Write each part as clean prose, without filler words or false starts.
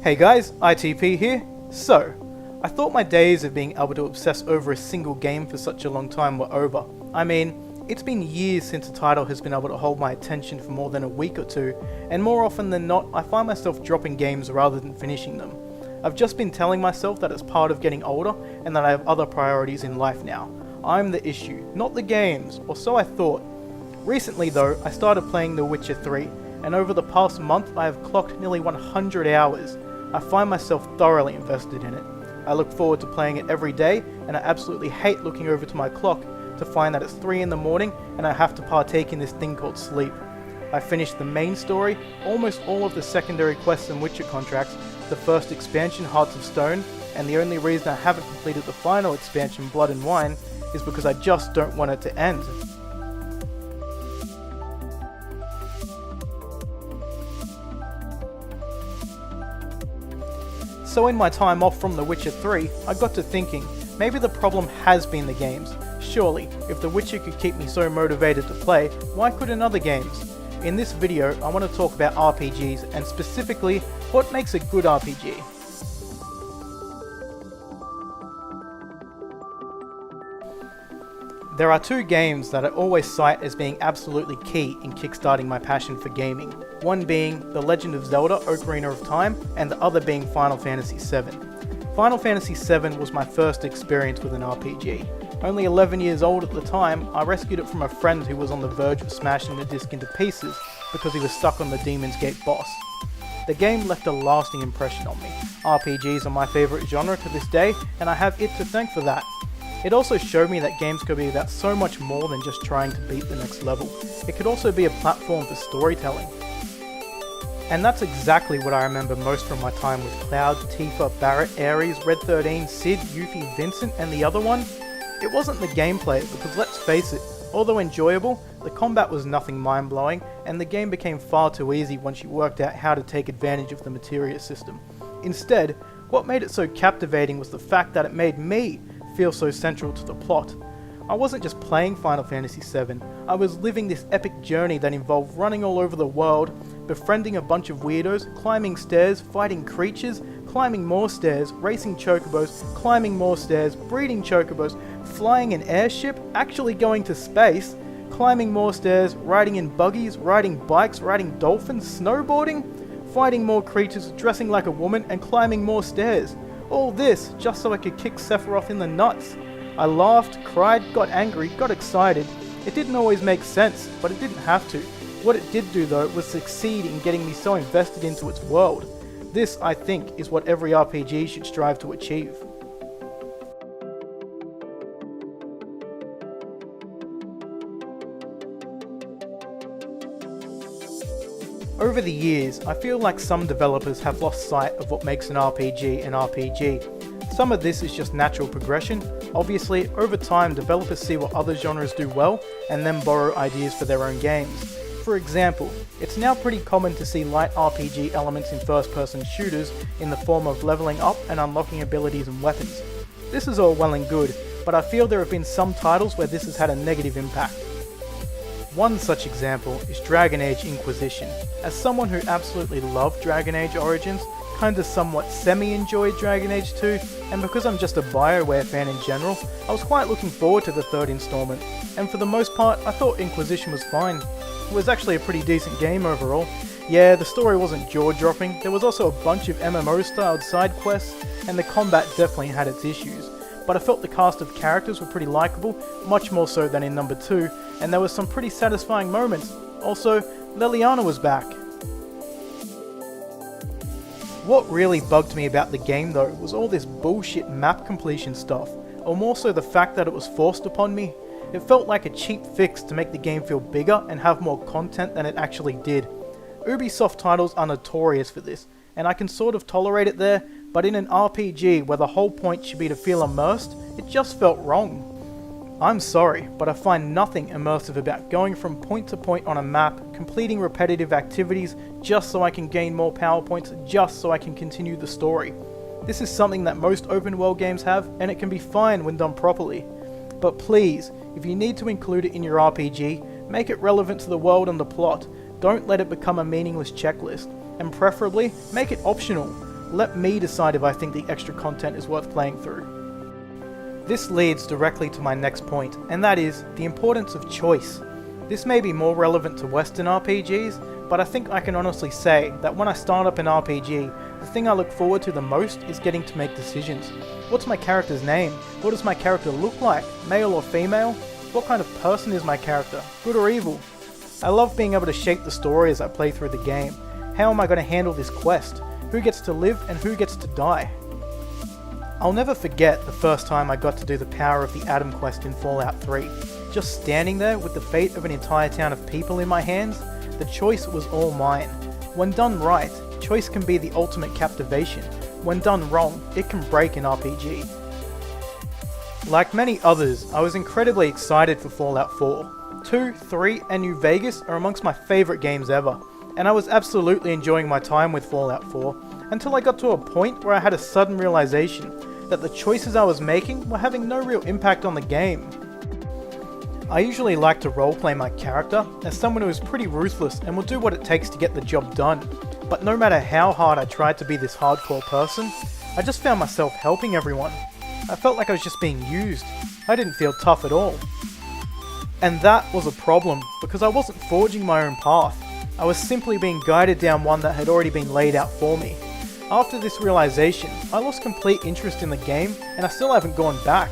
Hey guys, ITP here. So, I thought my days of being able to obsess over a single game for such a long time were over. I mean, it's been years since a title has been able to hold my attention for more than a week or two, and more often than not, I find myself dropping games rather than finishing them. I've just been telling myself that it's part of getting older, and that I have other priorities in life now. I'm the issue, not the games, or so I thought. Recently though, I started playing The Witcher 3, and over the past month I have clocked nearly 100 hours. I find myself thoroughly invested in it. I look forward to playing it every day, and I absolutely hate looking over to my clock to find that it's 3 in the morning and I have to partake in this thing called sleep. I finished the main story, almost all of the secondary quests and Witcher contracts, the first expansion Hearts of Stone, and the only reason I haven't completed the final expansion Blood and Wine is because I just don't want it to end. So in my time off from The Witcher 3, I got to thinking, maybe the problem has been the games. Surely, if The Witcher could keep me so motivated to play, why couldn't other games? In this video, I want to talk about RPGs, and specifically, what makes a good RPG. There are two games that I always cite as being absolutely key in kickstarting my passion for gaming. One being The Legend of Zelda: Ocarina of Time, and the other being Final Fantasy VII. Final Fantasy VII was my first experience with an RPG. Only 11 years old at the time, I rescued it from a friend who was on the verge of smashing the disc into pieces because he was stuck on the Demon's Gate boss. The game left a lasting impression on me. RPGs are my favourite genre to this day, and I have it to thank for that. It also showed me that games could be about so much more than just trying to beat the next level. It could also be a platform for storytelling. And that's exactly what I remember most from my time with Cloud, Tifa, Barret, Ares, Red 13, Cid, Yuffie, Vincent, and the other one. It wasn't the gameplay, because let's face it, although enjoyable, the combat was nothing mind-blowing, and the game became far too easy once you worked out how to take advantage of the materia system. Instead, what made it so captivating was the fact that it made me feel so central to the plot. I wasn't just playing Final Fantasy VII, I was living this epic journey that involved running all over the world, befriending a bunch of weirdos, climbing stairs, fighting creatures, climbing more stairs, racing chocobos, climbing more stairs, breeding chocobos, flying an airship, actually going to space, climbing more stairs, riding in buggies, riding bikes, riding dolphins, snowboarding, fighting more creatures, dressing like a woman, and climbing more stairs. All this just so I could kick Sephiroth in the nuts. I laughed, cried, got angry, got excited. It didn't always make sense, but it didn't have to. What it did do though was succeed in getting me so invested into its world. This, I think, is what every RPG should strive to achieve. Over the years, I feel like some developers have lost sight of what makes an RPG an RPG. Some of this is just natural progression. Obviously, over time developers see what other genres do well and then borrow ideas for their own games. For example, it's now pretty common to see light RPG elements in first-person shooters in the form of leveling up and unlocking abilities and weapons. This is all well and good, but I feel there have been some titles where this has had a negative impact. One such example is Dragon Age Inquisition. As someone who absolutely loved Dragon Age Origins, kinda somewhat semi-enjoyed Dragon Age 2, and because I'm just a BioWare fan in general, I was quite looking forward to the third installment, and for the most part, I thought Inquisition was fine. It was actually a pretty decent game overall. Yeah, the story wasn't jaw-dropping, there was also a bunch of MMO-styled side quests, and the combat definitely had its issues. But I felt the cast of characters were pretty likeable, much more so than in number 2, and there were some pretty satisfying moments. Also, Leliana was back. What really bugged me about the game though was all this bullshit map completion stuff, or more so the fact that it was forced upon me. It felt like a cheap fix to make the game feel bigger and have more content than it actually did. Ubisoft titles are notorious for this, and I can sort of tolerate it there, but in an RPG where the whole point should be to feel immersed, it just felt wrong. I'm sorry, but I find nothing immersive about going from point to point on a map, completing repetitive activities just so I can gain more power points, just so I can continue the story. This is something that most open world games have, and it can be fine when done properly. But please, if you need to include it in your RPG, make it relevant to the world and the plot. Don't let it become a meaningless checklist, and preferably, make it optional. let me decide if I think the extra content is worth playing through. This leads directly to my next point, and that is the importance of choice. This may be more relevant to Western RPGs, but I think I can honestly say that when I start up an RPG, the thing I look forward to the most is getting to make decisions. What's my character's name? What does my character look like? Male or female? What kind of person is my character? Good or evil? I love being able to shape the story as I play through the game. How am I going to handle this quest? Who gets to live and who gets to die? I'll never forget the first time I got to do the Power of the Atom quest in Fallout 3. Just standing there with the fate of an entire town of people in my hands, the choice was all mine. When done right, choice can be the ultimate captivation. When done wrong, it can break an RPG. Like many others, I was incredibly excited for Fallout 4. 2, 3, and New Vegas are amongst my favourite games ever, and I was absolutely enjoying my time with Fallout 4, until I got to a point where I had a sudden realization that the choices I was making were having no real impact on the game. I usually like to roleplay my character as someone who is pretty ruthless and will do what it takes to get the job done, but no matter how hard I tried to be this hardcore person, I just found myself helping everyone. I felt like I was just being used. I didn't feel tough at all. And that was a problem, because I wasn't forging my own path. I was simply being guided down one that had already been laid out for me. After this realization, I lost complete interest in the game, and I still haven't gone back.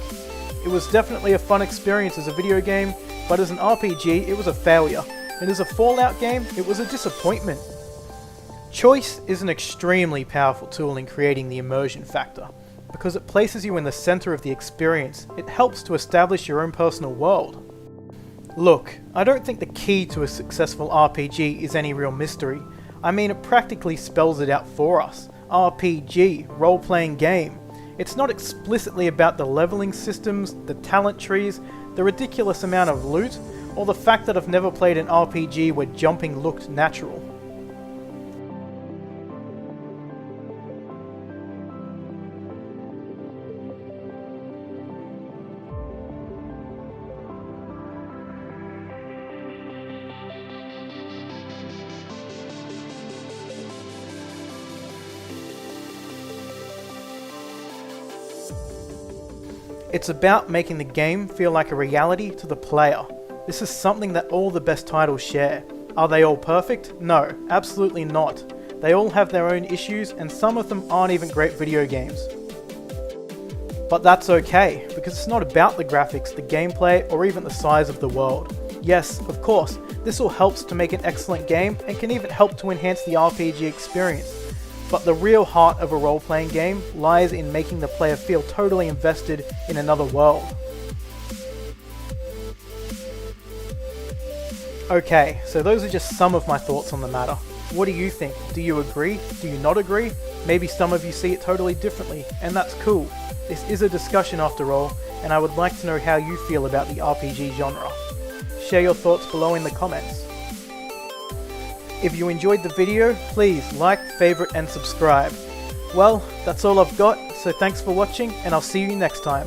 It was definitely a fun experience as a video game, but as an RPG, it was a failure, and as a Fallout game, it was a disappointment. Choice is an extremely powerful tool in creating the immersion factor, because it places you in the center of the experience. It helps to establish your own personal world. Look, I don't think the key to a successful RPG is any real mystery. I mean, it practically spells it out for us. RPG, role-playing game. It's not explicitly about the leveling systems, the talent trees, the ridiculous amount of loot, or the fact that I've never played an RPG where jumping looked natural. It's about making the game feel like a reality to the player. This is something that all the best titles share. Are they all perfect? No, absolutely not. They all have their own issues, and some of them aren't even great video games. But that's okay, because it's not about the graphics, the gameplay, or even the size of the world. Yes, of course, this all helps to make an excellent game, and can even help to enhance the RPG experience. But the real heart of a role-playing game lies in making the player feel totally invested in another world. Okay, so those are just some of my thoughts on the matter. What do you think? Do you agree? Do you not agree? Maybe some of you see it totally differently, and that's cool. This is a discussion after all, and I would like to know how you feel about the RPG genre. Share your thoughts below in the comments. If you enjoyed the video, please like, favorite, and subscribe. Well, that's all I've got, so thanks for watching, and I'll see you next time.